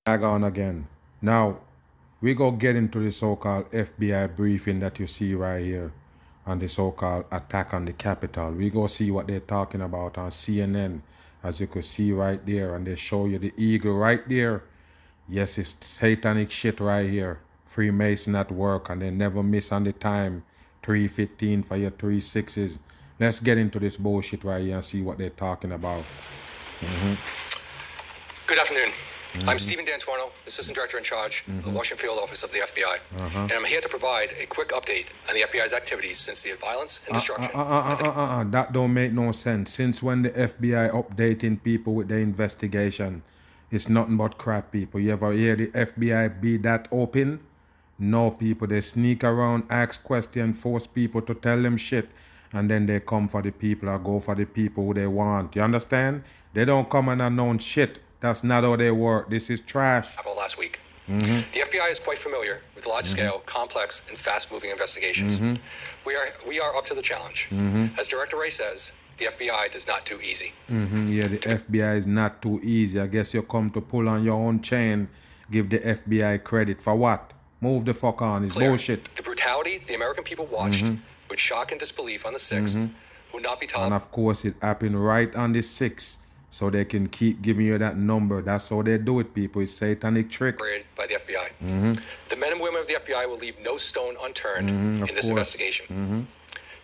Back on again. Now, we go get into the so-called FBI briefing that you see right here on the so-called attack on the Capitol. We go see what they're talking about on CNN, as you could see right there, and they show you the eagle right there. Yes, it's satanic shit right here. Freemason at work, and they never miss on the time. 3:15 for your 3 6s. Let's get into this bullshit right here and see what they're talking about. Good afternoon. I'm Stephen D'Antuono, Assistant Director in charge of the Washington Field Office of the FBI. And I'm here to provide a quick update on the FBI's activities since the violence and destruction. That don't make no sense. Since when the FBI updating people with their investigation? It's nothing but crap, people. You ever hear the FBI be that open? No, people. They sneak around, ask questions, force people to tell them shit, and then they come for the people or go for the people who they want. You understand? They don't come and announce shit. That's not how they work. This is trash. Last week. The FBI is quite familiar with large-scale, complex, and fast-moving investigations. We are up to the challenge. As Director Ray says, the FBI does not do easy. Yeah, the FBI is not too easy. I guess you come to pull on your own chain. Give the FBI credit for what? Move the fuck on. It's bullshit. The brutality the American people watched with shock and disbelief on the 6th would not be And tolerated. of course, it happened right on the 6th. So they can keep giving you that number. That's how they do it, people. It's satanic trick. By the FBI. The men and women of the FBI will leave no stone unturned in this investigation.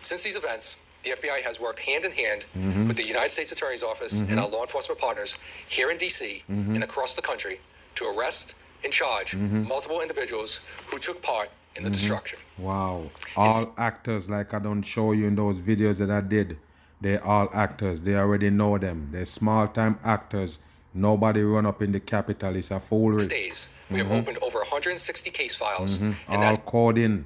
Since these events, the FBI has worked hand in hand with the United States Attorney's Office and our law enforcement partners here in D.C. and across the country to arrest and charge multiple individuals who took part in the destruction. Wow. All actors, like I don't show you in those videos that I did. They're all actors. They already know them. They're small-time actors. Nobody run up in the Capitol. It's a foolery. Days, we have opened over 160 case files, and All that's called in.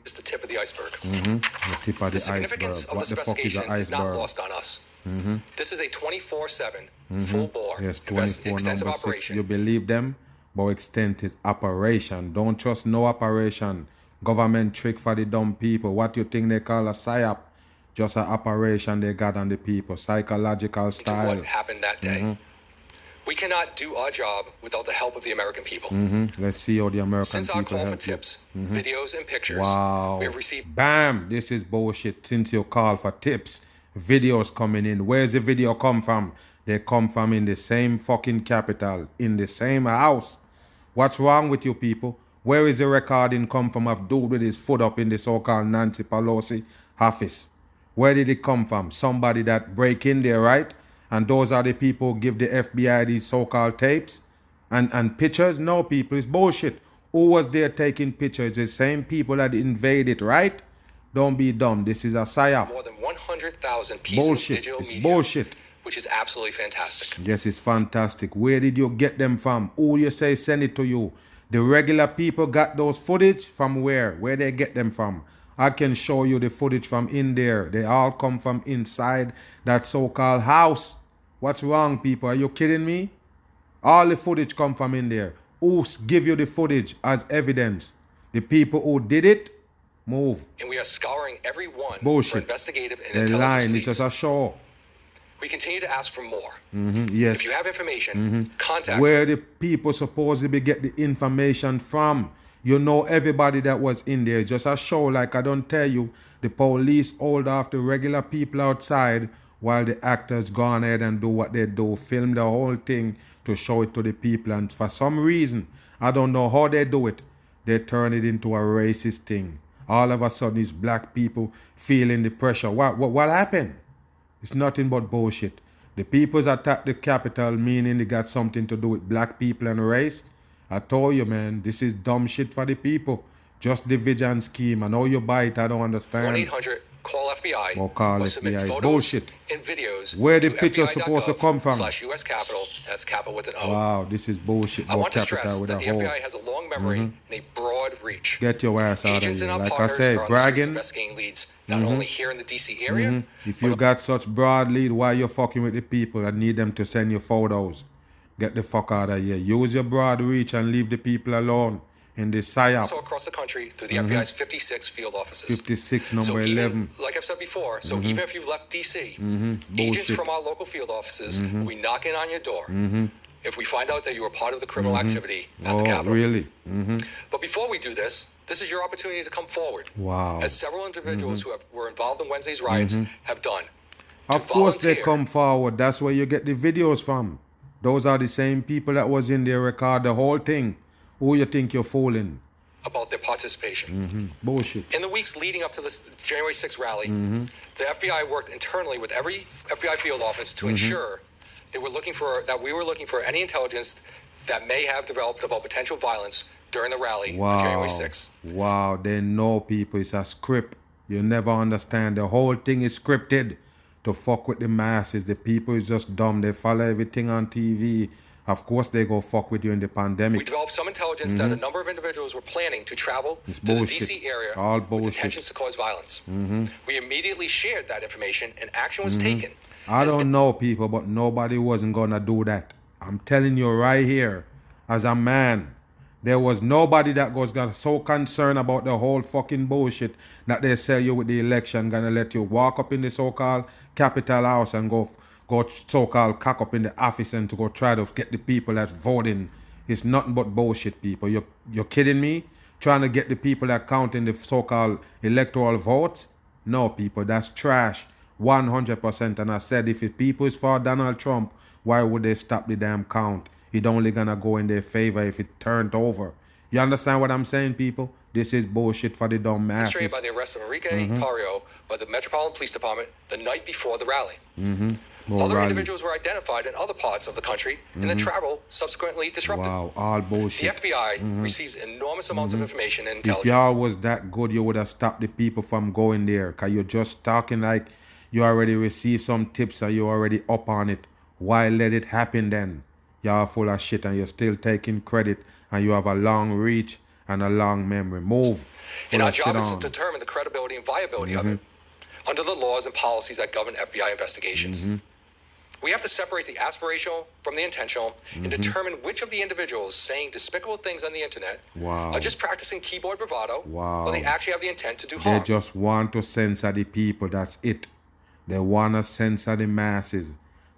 just the tip of the iceberg. The tip of The the significance iceberg. of What this the fuck is investigation an is not iceberg? lost on us. This is a 24/7, full-bore, Yes, 24 extensive number 6. operation. You believe them? But extended operation. Don't trust no operation. Government trick for the dumb people. What you think they call a psyop? Just an operation they got on the people. Psychological To style. what happened that day. We cannot do our job without the help of the American people. Let's see how the American Since our people call for help you. tips, videos, and pictures, Wow. we have received Bam! This is bullshit. Since you call for tips, videos coming in. Where's the video come from? They come from in the same fucking capital, in the same house. What's wrong with you people? Where is the recording come from of dude with his foot up in the so-called Nancy Pelosi office? Where did it come from? Somebody that break in there, right? And those are the people who give the FBI these so-called tapes and pictures? No, people, it's bullshit. Who was there taking pictures? The same people that invaded, right? Don't be dumb. This is a psyop. more than 100,000 pieces Bullshit. of digital It's media, bullshit. which is absolutely fantastic. Yes, it's fantastic. Where did you get them from? Who you say send it to you? The regular people got those footage from where? Where they get them from? I can show you the footage from in there. They all come from inside that so-called house. What's wrong, people? Are you kidding me? All the footage come from in there. Who give you the footage as evidence? The people who did it? Move. And we are scouring every one for Bullshit. investigative and They're intelligence lying. It's just leads. a show. We continue to ask for more. Yes. If you have information, contact Where the people supposedly get the information from. You know everybody that was in there. It's just a show, like I don't tell you. The police hold off the regular people outside while the actors go on ahead and do what they do. Film the whole thing to show it to the people. And for some reason, I don't know how they do it, they turn it into a racist thing. All of a sudden, these black people feeling the pressure. What happened? It's nothing but bullshit. The people's attacked the capital, meaning they got something to do with black people and race. I told you, man, this is dumb shit for the people. Just division scheme. I know you buy it, I don't understand. 1-800-CALL-FBI Or call or submit FBI. photos Bullshit. and videos Where the to pictures supposed to come from? /US Capital. That's capital with an O. Wow, this is bullshit. I want to capital stress with that a the hole. FBI has a long memory and a broad reach. Get your ass out of Agents and here. our Like I partners say, are on the streets bragging. investigating leads, not only here in the D.C. area, If you got such broad lead, why you fucking with the people that need them to send you photos? Get the fuck out of here. Use your broad reach and leave the people alone in the psyop. also across the country through the FBI's 56 field offices. 56, So number even, 11. like I've said before, even if you've left D.C., agents Bullshit. from our local field offices will be knocking on your door. if we find out that you were part of the criminal activity at the Capitol. Really? But before we do this is your opportunity to come forward. Wow. As several individuals who were involved in Wednesday's riots have done. Of course they come forward. That's where you get the videos from. Those are the same people that was in there record the whole thing. Who you think you're fooling? About their participation. Bullshit. In the weeks leading up to the January 6th rally, the FBI worked internally with every FBI field office to ensure we were looking for any intelligence that may have developed about potential violence during the rally on January 6th. Wow, they know, people. It's a script. You never understand. The whole thing is scripted to fuck with the masses. The people is just dumb. They follow everything on TV. Of course they go fuck with you in the pandemic. We developed some intelligence that a number of individuals were planning to travel to the D.C. area with intentions to cause violence. We immediately shared that information and action was taken. I don't know, people, but nobody wasn't gonna do that. I'm telling you right here, as a man, there was nobody that got so concerned about the whole fucking bullshit that they sell you with the election, gonna let you walk up in the so-called Capitol House and go so-called cock up in the office and to go try to get the people that's voting. It's nothing but bullshit, people. You're kidding me? Trying to get the people that count in the so-called electoral votes? No, people, that's trash. 100%. And I said, if the people is for Donald Trump, why would they stop the damn count? It only gonna go in their favor if it turned over. You understand what I'm saying, people? This is bullshit for the dumb masses. Demonstrated by the arrest of Enrique Tarrio by the Metropolitan Police Department the night before the rally. Other individuals were identified in other parts of the country, and the travel subsequently disrupted. Wow, all bullshit. The FBI receives enormous amounts of information and intelligence. If y'all was that good, you would have stopped the people from going there, because you're just talking like you already received some tips and you're already up on it. Why let it happen then? Y'all full of shit and you're still taking credit and you have a long reach and a long memory. Move. And our job is to determine the credibility and viability of it under the laws and policies that govern FBI investigations. We have to separate the aspirational from the intentional and determine which of the individuals saying despicable things on the internet are just practicing keyboard bravado or they actually have the intent to do harm. They just want to censor the people. That's it. They want to censor the masses.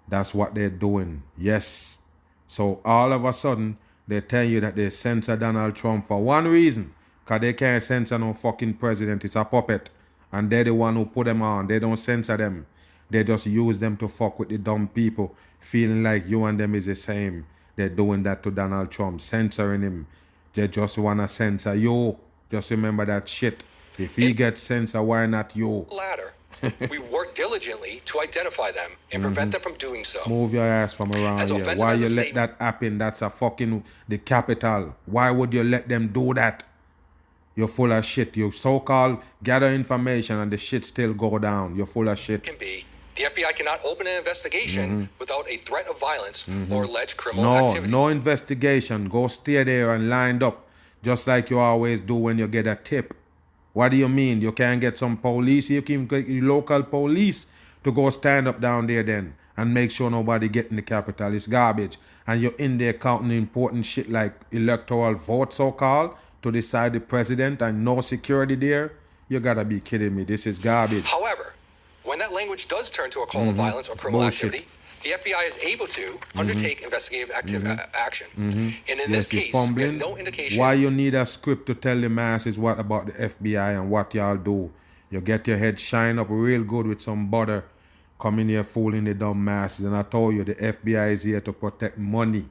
That's what they're doing. Yes. So all of a sudden, they tell you that they censor Donald Trump for one reason. Because they can't censor no fucking president. It's a puppet. And they're the one who put them on. They don't censor them. They just use them to fuck with the dumb people, feeling like you and them is the same. They're doing that to Donald Trump, censoring him. They just want to censor you. Just remember that shit. If he gets censored, why not you? Latter. We work diligently to identify them and prevent them from doing so. Move your ass from around here. Why you let that happen? That's a fucking the capital. Why would you let them do that? You're full of shit. You so-called gather information and the shit still go down. You're full of shit. The FBI cannot open an investigation without a threat of violence or alleged criminal activity. No investigation. Go stay there and lined up, just like you always do when you get a tip. What do you mean? You can't get some police? You can get local police to go stand up down there then and make sure nobody get in the capital. It's garbage. And you're in there counting important shit like electoral vote, so-called, to decide the president and no security there. You gotta be kidding me. This is garbage. However, when that language does turn to a call of violence or criminal activity, the FBI is able to undertake investigative action. And in this case, we have no indication. Why you need a script to tell the masses what about the FBI and what y'all do? You get your head shine up real good with some butter, come in here fooling the dumb masses. And I told you, the FBI is here to protect money.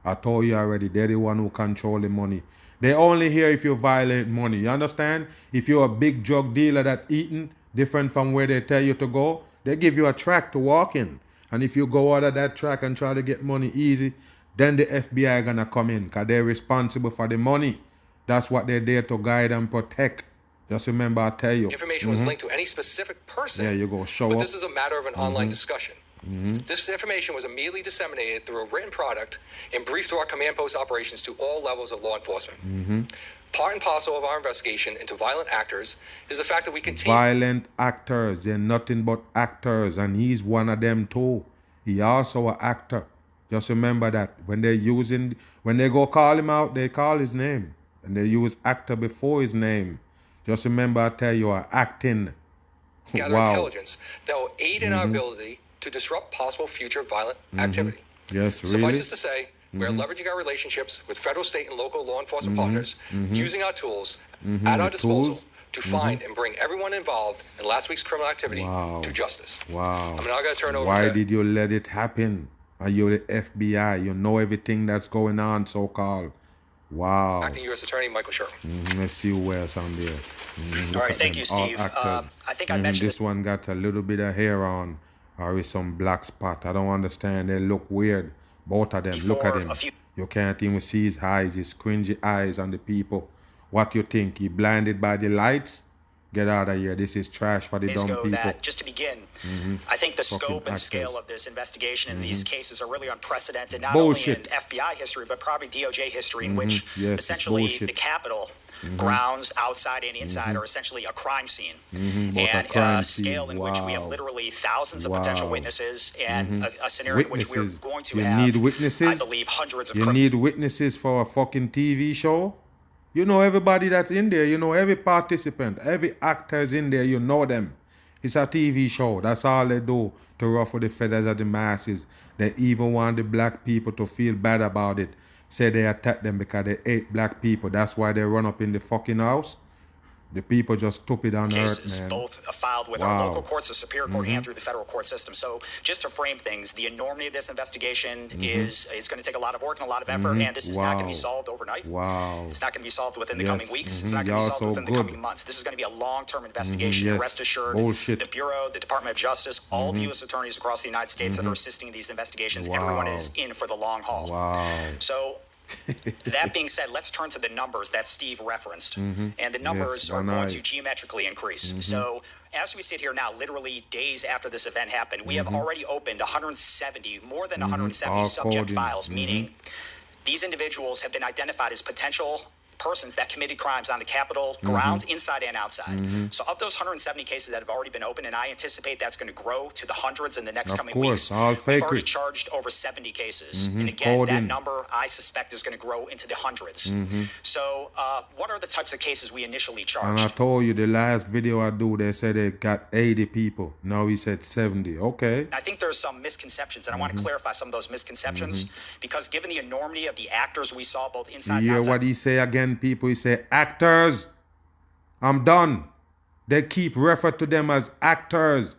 I told you already, they're the one who control the money. They only here if you violate money. You understand? If you're a big drug dealer that eating different from where they tell you to go, they give you a track to walk in. And if you go out of that track and try to get money easy, then the FBI gonna come in because they're responsible for the money. That's what they're there to guide and protect. Just remember, I tell you. Information was linked to any specific person. Yeah, you go show but up. This is a matter of an online discussion. This information was immediately disseminated through a written product and briefed through our command post operations to all levels of law enforcement. Part and parcel of our investigation into violent actors is the fact that we continue. Violent actors, they're nothing but actors, and he's one of them too. He also an actor. Just remember that when they go call him out, they call his name, and they use actor before his name. Just remember, I tell you, acting. Gather intelligence that will aid in our ability to disrupt possible future violent activity. Yes, really? Suffice it to say, we are leveraging our relationships with federal, state, and local law enforcement partners, using our tools at our disposal to find and bring everyone involved in last week's criminal activity to justice. Wow. I'm now going to turn over Why did you let it happen? Are you the FBI? You know everything that's going on, so-called. Wow. Acting U.S. Attorney Michael Sherman. Let's see who else on there. All right, thank you, Steve. I think I mentioned this one got a little bit of hair on, or with some black spot. I don't understand. They look weird. Both of them. Look at him. You can't even see his eyes, his cringy eyes on the people. What you think? He blinded by the lights? Get out of here. This is trash for the dumb people. That, just to begin, I think the scope and scale of this investigation in these cases are really unprecedented, not only in FBI history, but probably DOJ history, in which essentially the Capitol grounds outside and inside are essentially a crime scene. And a scale in which we have literally thousands of potential witnesses, and a scenario in which we're going to have, I believe, hundreds of You need witnesses for a fucking TV show? You know everybody that's in there. You know every participant, every actor is in there. You know them. It's a TV show. That's all they do to ruffle the feathers of the masses. They even want the black people to feel bad about it. Say they attack them because they hate black people. That's why they run up in the fucking house. The people just stupid on cases, earth, man. both filed with our local courts, the Superior Court, and through the federal court system. So just to frame things, the enormity of this investigation is going to take a lot of work and a lot of effort, and this is not going to be solved overnight. It's not going to be solved within the coming weeks. It's not going to be solved within the coming months. This is going to be a long-term investigation, and rest assured, the Bureau, the Department of Justice, all the U.S. attorneys across the United States that are assisting in these investigations, everyone is in for the long haul. So that being said, let's turn to the numbers that Steve referenced. And the numbers are going to geometrically increase. So as we sit here now, literally days after this event happened, we have already opened 170, more than 170 subject files, meaning these individuals have been identified as potential persons that committed crimes on the Capitol grounds, inside and outside. So of those 170 cases that have already been opened, and I anticipate that's going to grow to the hundreds in the next coming weeks, we've already charged over 70 cases. And again, that number, I suspect, is going to grow into the hundreds. So what are the types of cases we initially charged? And I told you the last video I do, they said they got 80 people. Now he said 70. Okay. I think there's some misconceptions, and I want to clarify some of those misconceptions, because given the enormity of the actors we saw both inside and outside. You hear what he say again, people? He say actors. I'm done. They keep refer to them as actors.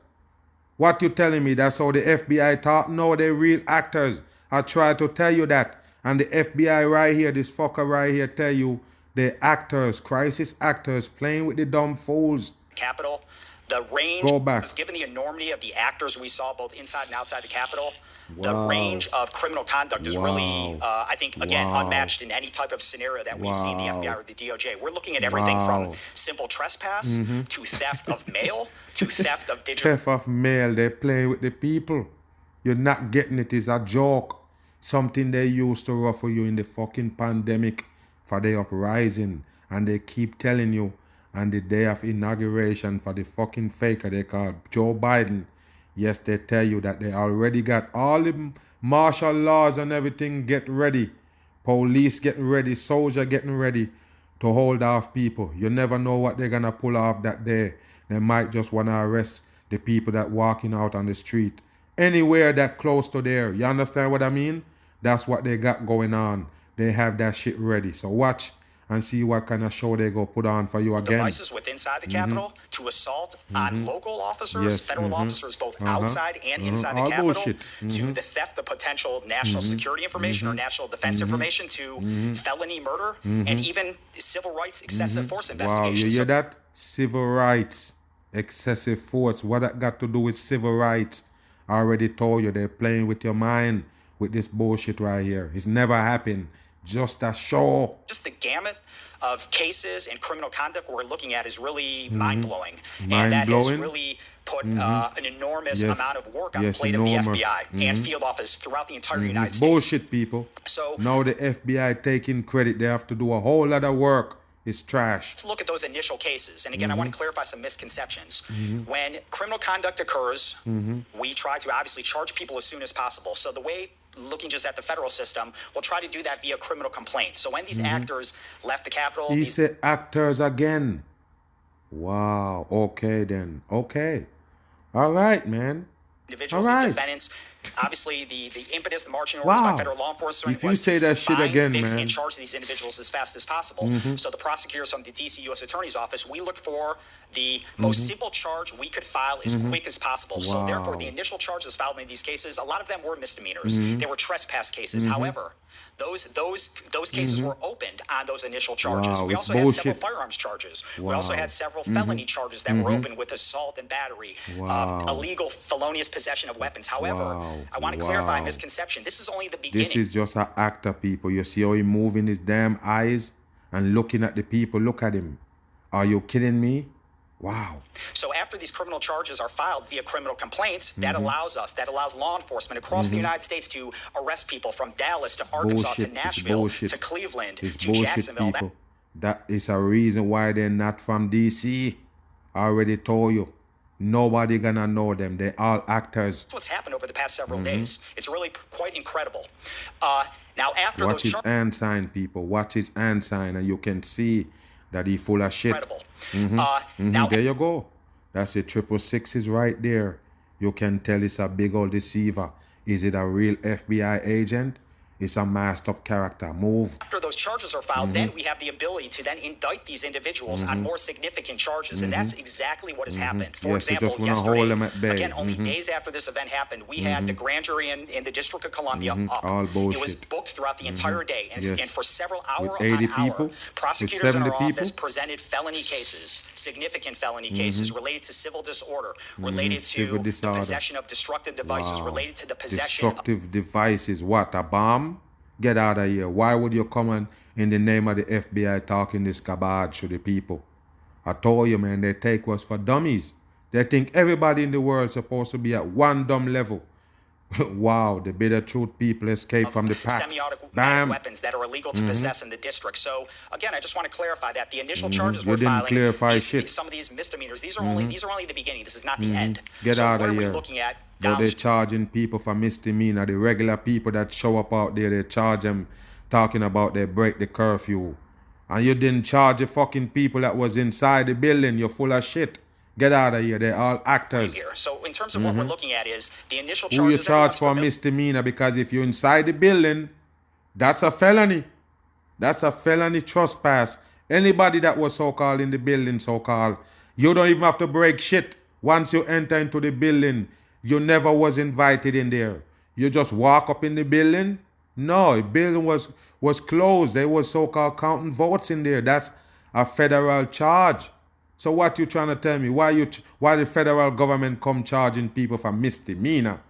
What you telling me? That's how the FBI thought? No, they're real actors. I try to tell you that. And the FBI right here, this fucker right here, tell you they're actors, crisis actors, playing with the dumb fools. Capitol, the range was given the enormity of the actors we saw both inside and outside the Capitol. The range of criminal conduct is really, I think, again, unmatched in any type of scenario that we've seen the FBI or the DOJ. We're looking at everything from simple trespass to theft of mail to theft of digital. Theft of mail. They're playing with the people. You're not getting it. It's a joke. Something they used to ruffle you in the fucking pandemic for the uprising. And they keep telling you on the day of inauguration for the fucking faker they call Joe Biden. Yes, they tell you that they already got all the martial laws and everything get ready. Police getting ready, soldier getting ready to hold off people. You never know what they're going to pull off that day. They might just want to arrest the people that walking out on the street. Anywhere that close to there. You understand what I mean? That's what they got going on. They have that shit ready. So watch and see what kind of show they go put on for you again. Devices with inside the Capitol to assault on local officers, federal officers, both outside and inside the Capitol, to the theft of potential national security information or national defense information, to felony murder, and even civil rights excessive force investigations. Wow, you hear that? Civil rights, excessive force. What that got to do with civil rights? I already told you they're playing with your mind with this bullshit right here. It's never happened. Just a show. Just the gamut of cases and criminal conduct we're looking at is really mind-blowing. And that has really put an enormous amount of work on the plate of the FBI and field office throughout the entire United States. Bullshit, people. So now the FBI taking credit. They have to do a whole lot of work. It's trash. Let's look at those initial cases. And again, I want to clarify some misconceptions. When criminal conduct occurs, we try to obviously charge people as soon as possible. So the way, looking just at the federal system, we'll try to do that via criminal complaint. So when these actors left the Capitol... He said actors again. Wow. Okay, then. Okay. All right, man. Individuals, these defendants Obviously, the impetus, the marching orders by federal law enforcement if you say that shit again, fix, man, and charge these individuals as fast as possible. So the prosecutors from the D.C. U.S. Attorney's Office, we looked for the most simple charge we could file as quick as possible. So therefore, the initial charges filed in these cases, a lot of them were misdemeanors. They were trespass cases. However, those cases were opened on those initial charges. We also had several firearms charges. We also had several felony charges that were opened with assault and battery, illegal felonious possession of weapons. However, I want to clarify a misconception. This is only the beginning. This is just an actor, people. You see how he moving his damn eyes and looking at the people. Look at him. Are you kidding me? Wow. So after these criminal charges are filed via criminal complaints, that allows law enforcement across the United States to arrest people from Dallas to Arkansas to Nashville to Cleveland to Jacksonville. People. That is a reason why they're not from DC. I already told you. Nobody gonna know them. They're all actors. That's what's happened over the past several days. It's really quite incredible. Now after Watch those his hand sign, people. Watch his hand sign, and you can see that he full of shit. Now there you go. That's a 666 is right there. You can tell it's a big old deceiver. Is it a real FBI agent? It's a masked up character. Move. After those charges are filed, then we have the ability to then indict these individuals on more significant charges, and that's exactly what has happened. For example, yesterday, again, only days after this event happened, we had the grand jury in the District of Columbia up. All bullshit. It was booked throughout the entire day, and for several hours With 80 people, prosecutors in our people? office presented felony cases, significant felony cases related to civil disorder, related to the possession of destructive devices, related to the possession destructive devices. What, a bomb? Get out of here. Why would you come in the name of the FBI talking this garbage to the people? I told you, man, they take us for dummies. They think everybody in the world is supposed to be at one dumb level. Wow, the bitter truth people escape from the pack. Semi-automatic weapons that are illegal to possess in the district. So again, I just want to clarify that the initial charges we're filing, some of these misdemeanors, these are only the beginning. This is not the end. Get out of here. We're looking at but they're charging people for misdemeanor. The regular people that show up out there, they charge them talking about they break the curfew. And you didn't charge the fucking people that was inside the building. You're full of shit. Get out of here. They're all actors. So in terms of what we're looking at is the initial charges. Who you charge for misdemeanor? Because if you're inside the building, that's a felony. That's a felony trespass. Anybody that was so-called in the building, so-called, you don't even have to break shit. Once you enter into the building, you never was invited in there. You just walk up in the building. No, the building was closed. They was so-called counting votes in there. That's a federal charge. So what you trying to tell me? Why the federal government come charging people for misdemeanor?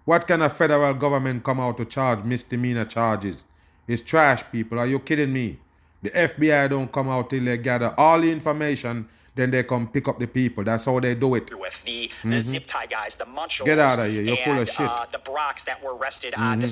What kind of federal government come out to charge misdemeanor charges? It's trash, people. Are you kidding me? The FBI don't come out till they gather all the information, then they come pick up the people. That's how they do it. With the zip tie guys, the Munchos, get out of here. You're full of shit. The Brocks that were arrested on the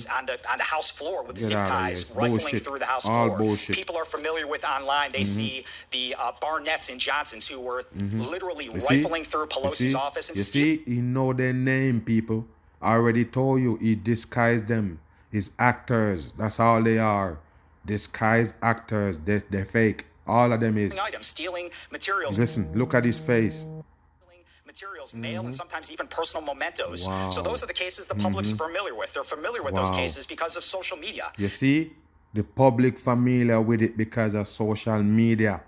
House floor with zip ties, rifling through the House floor. Bullshit. People are familiar with online. They see the Barnetts and Johnsons who were literally rifling through Pelosi's office. And you see, he know their name, people. I already told you, he disguised them. He's actors. That's all they are. Disguised actors. They're fake. All of them is. Stealing materials. Listen, look at his face. Materials, mail, and sometimes even personal mementos. So those are the cases the public's familiar with. They're familiar with those cases because of social media. You see, the public familiar with it because of social media.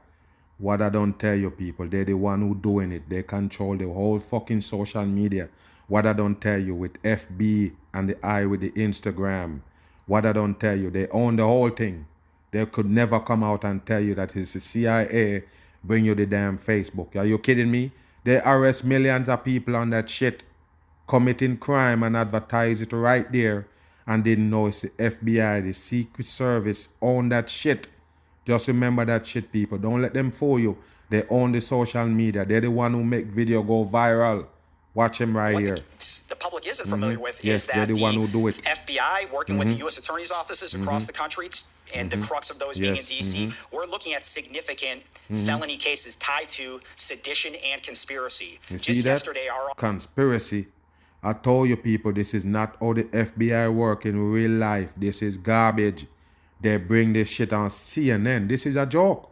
What I don't tell you, people, they're the one who doing it. They control the whole fucking social media. What I don't tell you with FB and the I with the Instagram. What I don't tell you, they own the whole thing. They could never come out and tell you that it's the CIA bring you the damn Facebook. Are you kidding me? They arrest millions of people on that shit, committing crime and advertise it right there, and didn't know it's the FBI, the Secret Service, own that shit. Just remember that shit, people. Don't let them fool you. They own the social media. They're the one who make video go viral. Watch him right here. The public isn't familiar with is that the one who do it. FBI working with the U.S. Attorney's offices across the country, and the crux of those being in D.C., we're looking at significant felony cases tied to sedition and conspiracy. You see that? Yesterday, Conspiracy. I told you, people, this is not how the FBI work in real life. This is garbage. They bring this shit on CNN. This is a joke.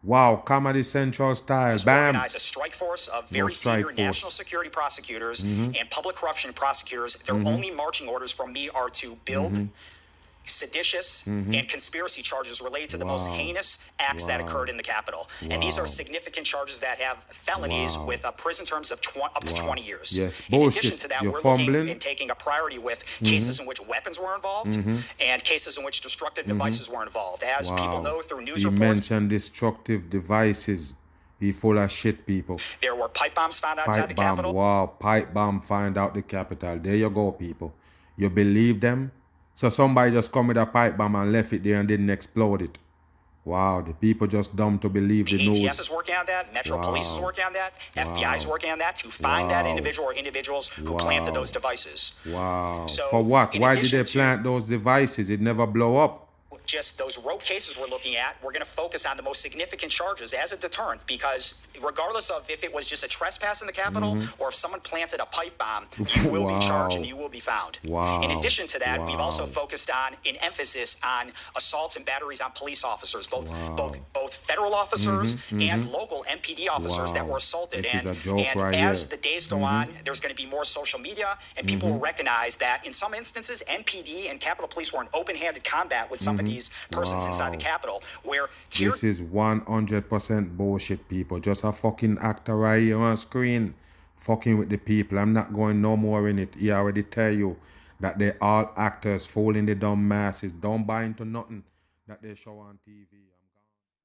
Wow, Comedy Central style. Bam. Organize a strike force of very senior national security prosecutors and public corruption prosecutors. Their only marching orders from me are to build seditious and conspiracy charges related to the most heinous acts that occurred in the Capitol. And these are significant charges that have felonies with prison terms of up to 20 years. Yes. In addition to that, we're looking and taking a priority with cases in which weapons were involved and cases in which destructive devices were involved. As people know through news reports. You mentioned destructive devices. He full of shit, people. There were pipe bombs found outside the Capitol. Wow, pipe bomb found out the Capitol. There you go, people. You believe them? So somebody just come with a pipe bomb and left it there and didn't explode it. Wow, the people just dumb to believe the news. The ATF is working on that. Metro Police is working on that. FBI is working on that to find that individual or individuals who planted those devices. Wow. So for what? Why did they plant those devices? It never blow up. Just those rogue cases we're looking at, we're going to focus on the most significant charges as a deterrent, because regardless of if it was just a trespass in the Capitol or if someone planted a pipe bomb, you will be charged and you will be found. In addition to that, we've also focused on an emphasis on assaults and batteries on police officers, both federal officers and local MPD officers that were assaulted. This and is a joke right as here. the days go on, there's going to be more social media, and people will recognize that in some instances, MPD and Capitol Police were in open-handed combat with some of these persons inside the Capitol, where this is 100% bullshit, people. Just a fucking actor right here on screen fucking with the people. I'm not going no more in it. He already tell you that they all actors fooling the dumb masses. Don't buy into nothing that they show on TV.